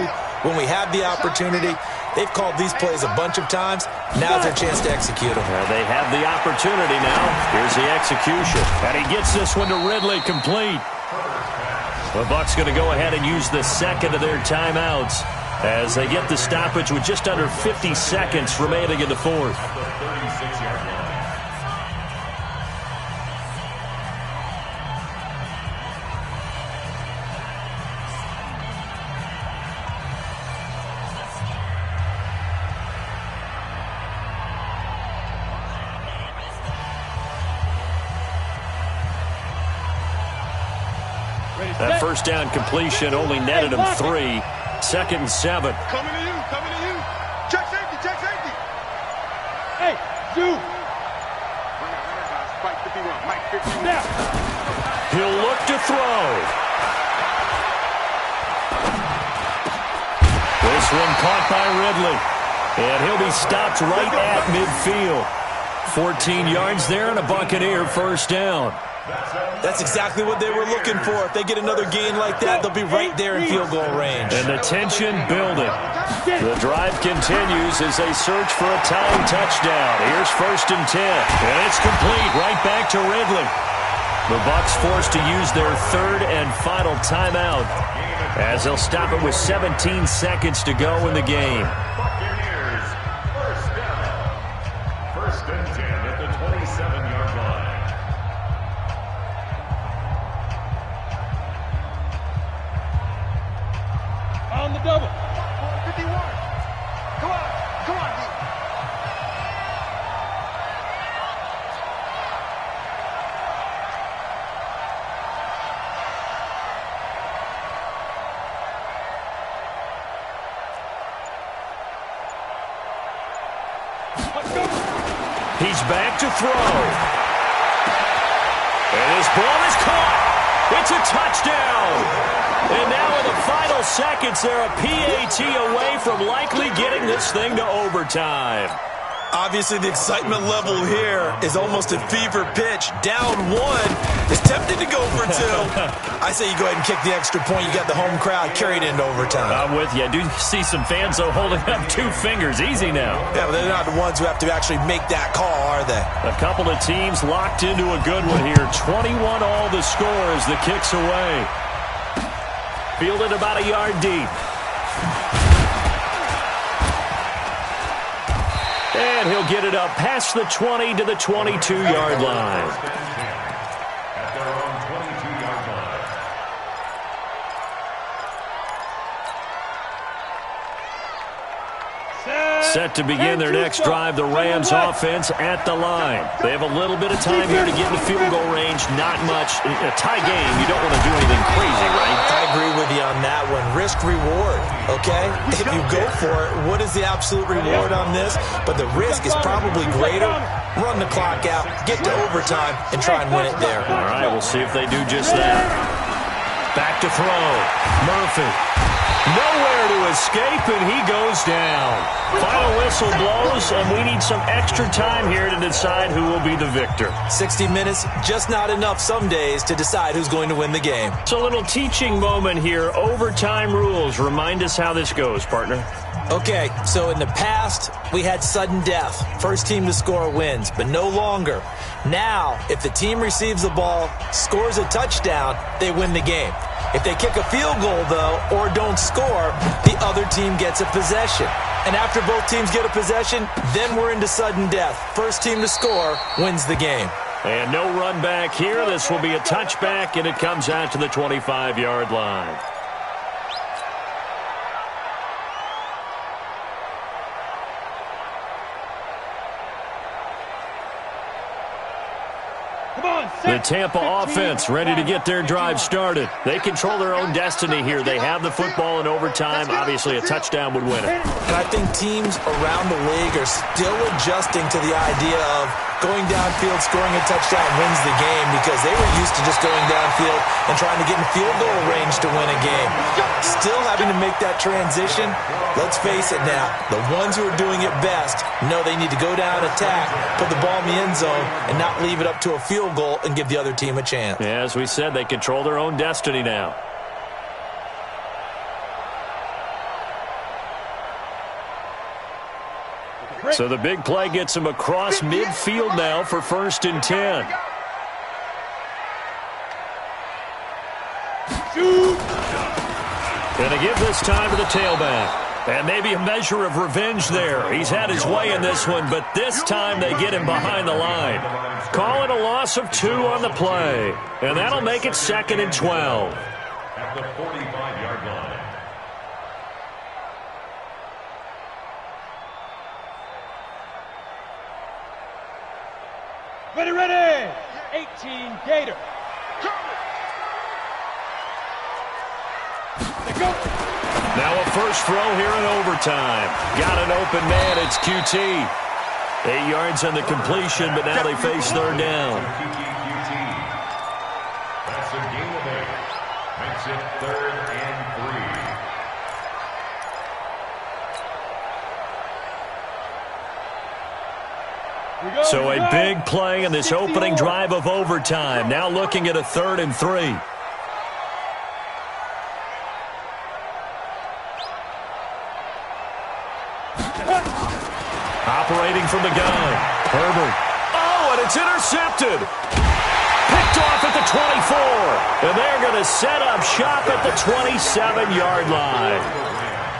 when we have the opportunity? They've called these plays a bunch of times. Now's their chance to execute them. Well, they have the opportunity now. Here's the execution. And he gets this one to Ridley complete. The Bucs going to go ahead and use the second of their timeouts as they get the stoppage with just under 50 seconds remaining in the fourth. That first down completion only netted him 3. 2nd and 7. Coming to you. Check safety. Hey, Zoo. Mike 51. Mike 51. Now. He'll look to throw. This one caught by Ridley. And he'll be stopped right at midfield. 14 yards there and a Buccaneer first down. That's exactly what they were looking for. If they get another gain like that, they'll be right there in field goal range. And the tension building. The drive continues as they search for a tying touchdown. Here's 1st and 10. And it's complete right back to Ridley. The Bucs forced to use their 3rd and final timeout as they'll stop it with 17 seconds to go in the game. Buccaneers, first down. 1st and 10 at the 27-yard line. On the double. 51. Come on. Come on, D. Let's go. He's back to throw. And his ball is caught. It's a touchdown. And now in the final seconds, they're a PAT away from likely getting this thing to overtime. Obviously, the excitement level here is almost a fever pitch. Down 1 is tempted to go for 2. I say you go ahead and kick the extra point. You got the home crowd carried into overtime. I'm with you. I do see some fans, though, holding up 2 fingers. Easy now. Yeah, but they're not the ones who have to actually make that call, are they? A couple of teams locked into a good one here. 21 all the score as the kick's away. Fielded about a yard deep. And he'll get it up past the 20 to the 22-yard line. At their own 22-yard line. Set to begin their next drive, the Rams offense at the line. They have a little bit of time here to get in the field goal range. Not much. In a tie game, you don't want to do anything crazy, right? I agree with you on that one. Risk-reward, okay? If you go for it, what is the absolute reward on this? But the risk is probably greater. Run the clock out, get to overtime, and try and win it there. All right, we'll see if they do just that. Back to throw. Murphy. Nowhere to escape, and he goes down. Final whistle blows, and we need some extra time here to decide who will be the victor. 60 minutes, just not enough some days to decide who's going to win the game. So a little teaching moment here. Overtime rules. Remind us how this goes, partner. Okay, so in the past, we had sudden death. First team to score wins, but no longer. Now, if the team receives the ball, scores a touchdown, they win the game. If they kick a field goal, though, or don't score, the other team gets a possession. And after both teams get a possession, then we're into sudden death. First team to score wins the game. And no run back here. This will be a touchback, and it comes out to the 25-yard line. The Tampa offense ready to get their drive started. They control their own destiny here. They have the football in overtime. Obviously, a touchdown would win it. And I think teams around the league are still adjusting to the idea of going downfield, scoring a touchdown wins the game, because they were used to just going downfield and trying to get in field goal range to win a game. Still having to make that transition. Let's face it now, the ones who are doing it best know they need to go down, attack, put the ball in the end zone, and not leave it up to a field goal and give the other team a chance. Yeah, as we said, they control their own destiny now. So the big play gets him across midfield now for 1st and 10. Gonna give this time to the tailback. And maybe a measure of revenge there. He's had his way in this one, but this time they get him behind the line. Call it a loss of 2 on the play. And that'll make it 2nd and 12. At the 45-yard line. Ready, ready! 18 Gator. They go. Now a first throw here in overtime. Got an open man, it's QT. 8 yards on the completion, but now they face 3rd down. That's a gain of 8. Makes it 3rd and 3. So a big play in this opening drive of overtime. Now looking at a 3rd and 3. Operating from the gun. Herbert. Oh, and it's intercepted. Picked off at the 24. And they're going to set up shop at the 27-yard line.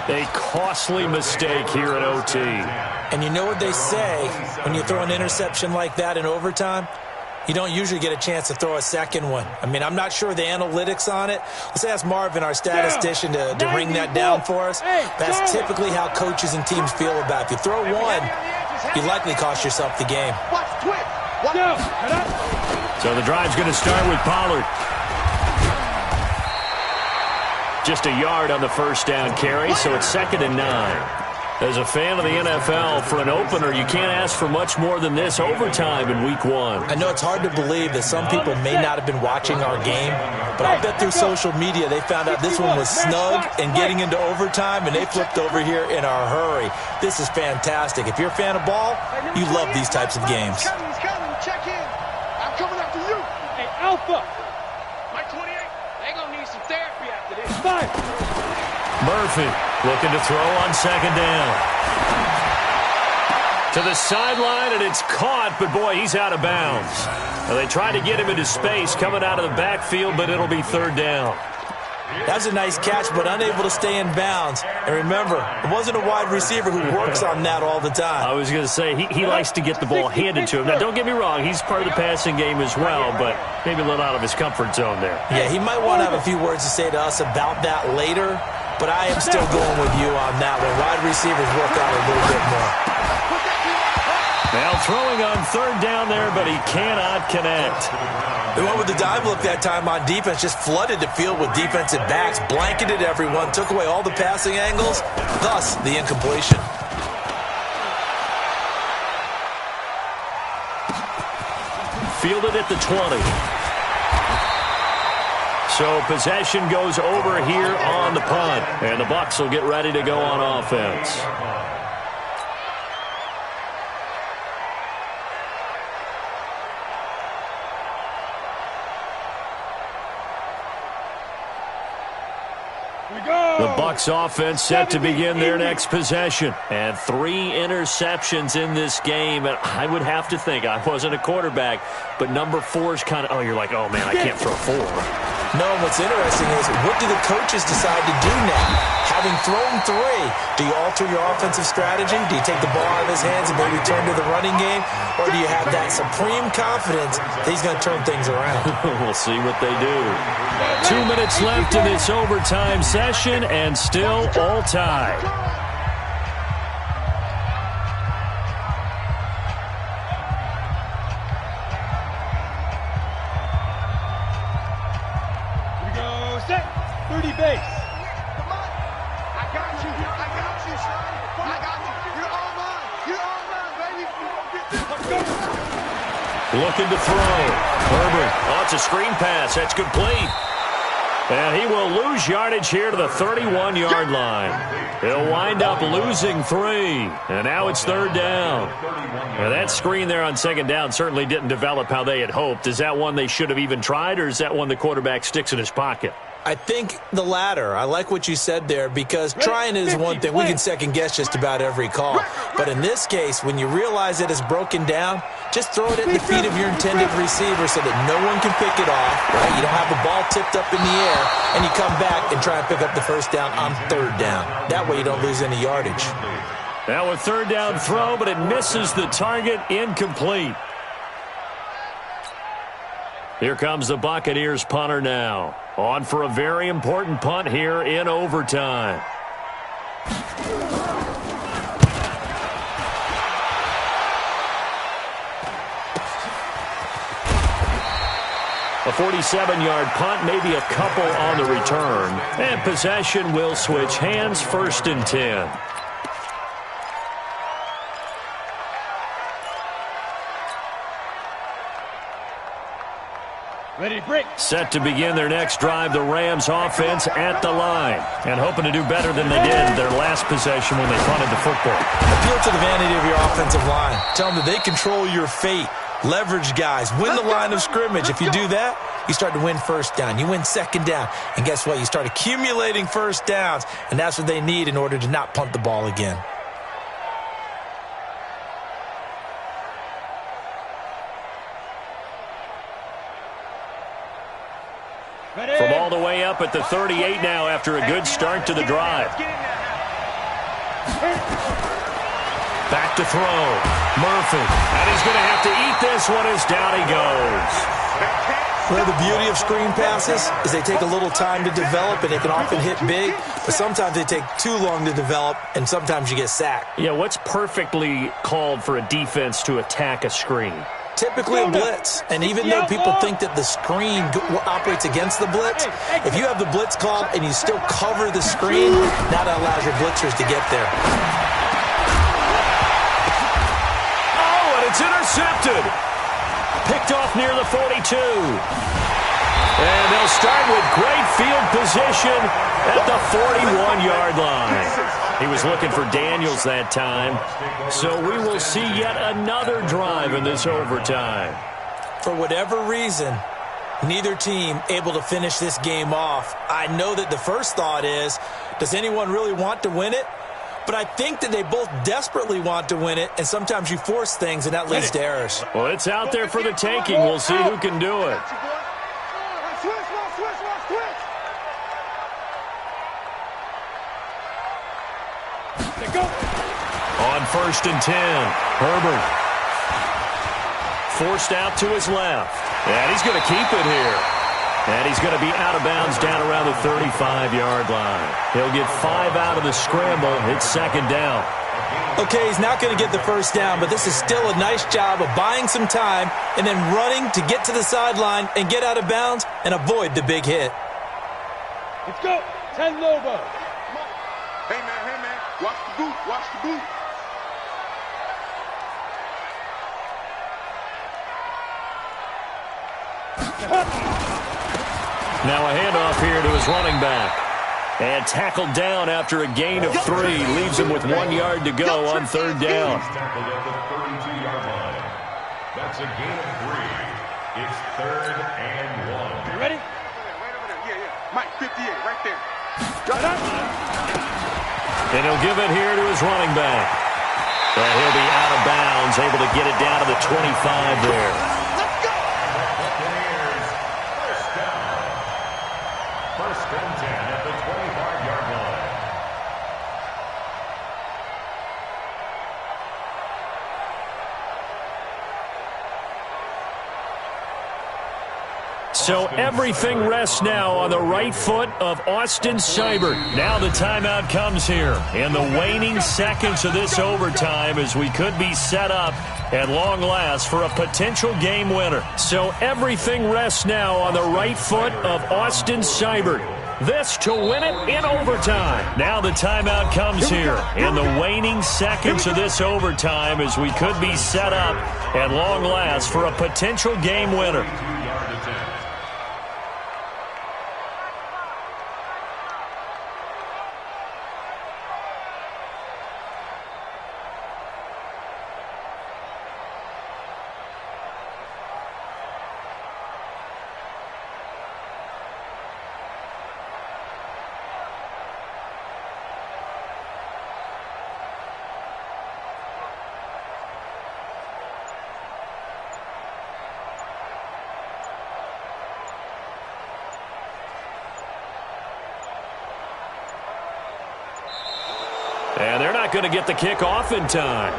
A costly mistake here in OT. And you know what they say, when you throw an interception like that in overtime, you don't usually get a chance to throw a second one. I mean, I'm not sure the analytics on it. Let's ask Marvin, our statistician, to ring that down for us. That's typically how coaches and teams feel about it. If you throw one, you likely cost yourself the game. So the drive's going to start with Pollard. Just a yard on the first down carry, so it's 2nd and 9. As a fan of the NFL, for an opener, you can't ask for much more than this overtime in Week 1. I know it's hard to believe that some people may not have been watching our game, but I'll bet through social media they found out this one was snug and getting into overtime, and they flipped over here in a hurry. This is fantastic. If you're a fan of ball, you love these types of games. He's coming. Check in. I'm coming after you. Hey, Alpha. Mike 28. They're going to need some therapy after this. Murphy looking to throw on 2nd down. To the sideline, and it's caught, but boy, he's out of bounds. Now, they tried to get him into space coming out of the backfield, but it'll be 3rd down. That was a nice catch, but unable to stay in bounds. And remember, it wasn't a wide receiver who works on that all the time. I was going to say, he likes to get the ball handed to him. Now, don't get me wrong, he's part of the passing game as well, but maybe a little out of his comfort zone there. Yeah, he might want to have a few words to say to us about that later, but I am still going with you on that one. Wide receivers work out a little bit more. Now throwing on 3rd down there, but he cannot connect. They went with the dive look that time on defense, just flooded the field with defensive backs, blanketed everyone, took away all the passing angles, thus the incompletion. Fielded at the 20. So possession goes over here on the punt, and the Bucs will get ready to go on offense. The Bucs offense set to begin their next possession. And 3 interceptions in this game. And I would have to think, I wasn't a quarterback, but number 4 is kind of, you're like, oh, man, I can't throw 4. No, what's interesting is, what do the coaches decide to do now? Having thrown 3, do you alter your offensive strategy? Do you take the ball out of his hands and maybe turn to the running game? Or do you have that supreme confidence that he's going to turn things around? We'll see what they do. 2 minutes left in this overtime session, and still all tied. Here we go. Set. 30 base. Come on. I got you, son. I got you. You're all mine. You're all mine, baby. Let's go. Looking to throw. Herbert. Oh, it's a screen pass. That's complete. And he will lose yardage here to the 31-yard line. He'll wind up losing 3. And now it's 3rd down. Now that screen there on 2nd down certainly didn't develop how they had hoped. Is that one they should have even tried, or is that one the quarterback sticks in his pocket? I think the latter. I like what you said there, because trying is one thing. We can second-guess just about every call. But in this case, when you realize it is broken down, just throw it at the feet of your intended receiver so that no one can pick it off, right? You don't have the ball tipped up in the air, and you come back and try and pick up the 1st down on 3rd down. That way you don't lose any yardage. Now a 3rd down throw, but it misses the target, incomplete. Here comes the Buccaneers punter now. On for a very important punt here in overtime. A 47-yard punt, maybe a couple on the return. And possession will switch hands, 1st and 10. Ready to break. Set to begin their next drive, the Rams offense at the line. And hoping to do better than they did their last possession when they punted the football. Appeal to the vanity of your offensive line. Tell them that they control your fate. Leverage guys. Win the line of scrimmage. If you do that, you start to win first down. You win second down. And guess what? You start accumulating first downs. And that's what they need in order to not punt the ball again. From all the way up at the 38 now after a good start to the drive. Back to throw. Murphy. And he's going to have to eat this one as down he goes. Well, the beauty of screen passes is they take a little time to develop, and they can often hit big, but sometimes they take too long to develop, and sometimes you get sacked. Yeah, what's perfectly called for a defense to attack a screen? Typically a blitz, and even though people think that the screen operates against the blitz, if you have the blitz called and you still cover the screen, now that allows your blitzers to get there. Oh, and it's intercepted. Picked off near the 42. And they'll start with great field position at the 41-yard line. He was looking for Daniels that time. So we will see yet another drive in this overtime. For whatever reason, neither team able to finish this game off. I know that the first thought is, does anyone really want to win it? But I think that they both desperately want to win it, and sometimes you force things, and that leads to errors. Well, it's out there for the taking. We'll see who can do it. On 1st and 10, Herbert. Forced out to his left. And he's going to keep it here. And he's going to be out of bounds down around the 35-yard line. He'll get 5 out of the scramble. It's second down. Okay, he's not going to get the first down, but this is still a nice job of buying some time and then running to get to the sideline and get out of bounds and avoid the big hit. Let's go. 10 Lobo. Hey, man. Watch the boot. Watch the boot. Now a handoff here to his running back. And tackled down after a gain of 3. Leaves him with 1 yard to go on 3rd down. Tackled at the 32-yard line. That's a gain of 3. It's 3rd and 1. You ready? Right over there. Yeah. Mike, 58, right there. And he'll give it here to his running back. And he'll be out of bounds, able to get it down to the 25 there. Let's go. Buccaneers, first down. 1st and 10 at the 25-yard line. So everything rests now on the right foot of Austin Seibert. Now the timeout comes here in the waning seconds of this overtime as we could be set up at long last for a potential game winner. So everything rests now on the right foot of Austin Seibert. This to win it in overtime. Now the timeout comes here in the waning seconds of this overtime as we could be set up at long last for a potential game winner. And they're not going to get the kick off in time.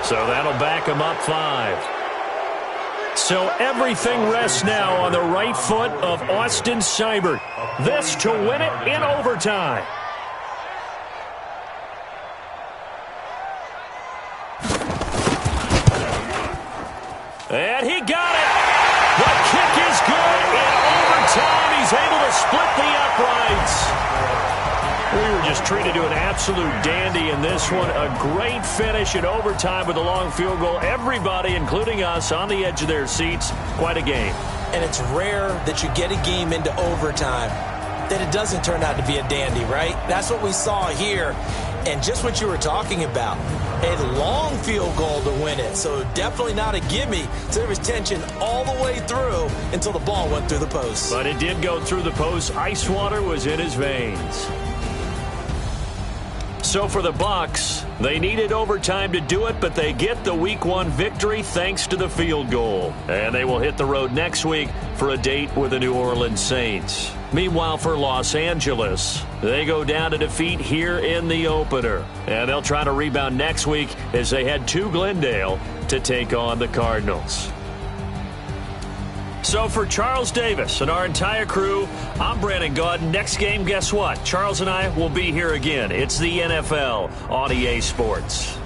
So that'll back them up 5. So everything rests now on the right foot of Austin Seibert. This to win it in overtime. And he got it. The kick is good in overtime. He's able to split the uprights. We were just treated to an absolute dandy in this one. A great finish in overtime with a long field goal. Everybody, including us, on the edge of their seats. Quite a game. and it's rare that you get a game into overtime that it doesn't turn out to be a dandy, right? That's what we saw here, and just what you were talking about, a long field goal to win it, so definitely not a gimme. So there was tension all the way through until the ball went through the post. But it did go through the post. Ice water was in his veins. So for the Bucs, they needed overtime to do it, but they get the Week 1 victory thanks to the field goal. And they will hit the road next week for a date with the New Orleans Saints. Meanwhile, for Los Angeles, they go down to defeat here in the opener. And they'll try to rebound next week as they head to Glendale to take on the Cardinals. So for Charles Davis and our entire crew, I'm Brandon Gaudin. Next game, guess what? Charles and I will be here again. It's the NFL on EA Sports.